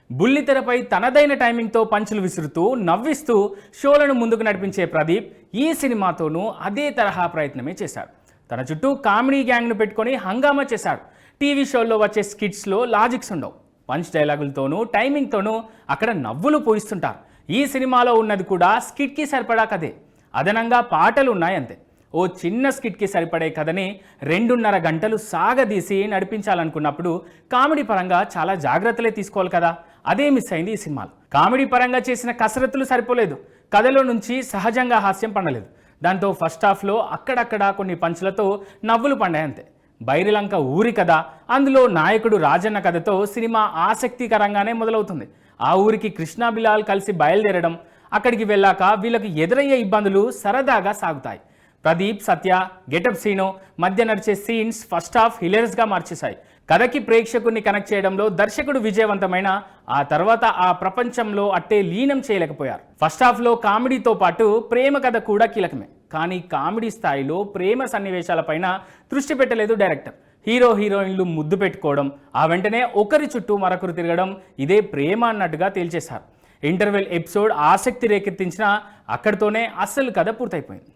బుల్లితెరపై తనదైన టైమింగ్తో పంచులు విసురుతూ నవ్విస్తూ షోలను ముందుకు నడిపించే ప్రదీప్ ఈ సినిమాతోనూ అదే తరహా ప్రయత్నమే చేశాడు. తన చుట్టూ కామెడీ గ్యాంగ్ను పెట్టుకొని హంగామా చేశాడు. టీవీ షోల్లో వచ్చే స్కిట్స్లో లాజిక్స్ ఉండవు. పంచ్ డైలాగులతోనూ టైమింగ్తోనూ అక్కడ నవ్వులు పోయిస్తుంటారు. ఈ సినిమాలో ఉన్నది కూడా స్కిట్కి సరిపడా కథే. అదనంగా పాటలు ఉన్నాయంతే. ఓ చిన్న స్కిట్కి సరిపడే కథని 2.5 గంటలు సాగదీసి నడిపించాలనుకున్నప్పుడు కామెడీ పరంగా చాలా జాగ్రత్తలే తీసుకోవాలి కదా. అదే మిస్ అయింది ఈ సినిమాలో. కామెడీ పరంగా చేసిన కసరత్తులు సరిపోలేదు. కథలో నుంచి సహజంగా హాస్యం పండలేదు. దాంతో ఫస్ట్ హాఫ్లో అక్కడక్కడ కొన్ని పంచులతో నవ్వులు పండాయంతే. బైరిలంక ఊరి కథ, అందులో నాయకుడు రాజన్న కథతో సినిమా ఆసక్తికరంగానే మొదలవుతుంది. ఆ ఊరికి కృష్ణా బిలాల్ కలిసి బయలుదేరడం, అక్కడికి వెళ్ళాక వీళ్ళకి ఎదురయ్యే ఇబ్బందులు సరదాగా సాగుతాయి. ప్రదీప్, సత్య, గెటప్ సీను మధ్య నడిచే సీన్స్ ఫస్ట్ హాఫ్ హిలేరియస్గా మార్చేశాయి. కథకి ప్రేక్షకుడిని కనెక్ట్ చేయడంలో దర్శకుడు విజయవంతమైన ఆ తర్వాత ఆ ప్రపంచంలో అట్టే లీనం చేయలేకపోయారు. ఫస్ట్ హాఫ్లో కామెడీతో పాటు ప్రేమ కథ కూడా కీలకమే. కానీ కామెడీ స్థాయిలో ప్రేమ సన్నివేశాలపైన దృష్టి పెట్టలేదు డైరెక్టర్. హీరో హీరోయిన్లు ముద్దు పెట్టుకోవడం, ఆ వెంటనే ఒకరి చుట్టూ మరొకరు తిరగడం, ఇదే ప్రేమ అన్నట్టుగా తేల్చేశారు. ఇంటర్వెల్ ఎపిసోడ్ ఆసక్తి రేకెత్తించినా అక్కడితోనే అస్సలు కథ పూర్తయిపోయింది.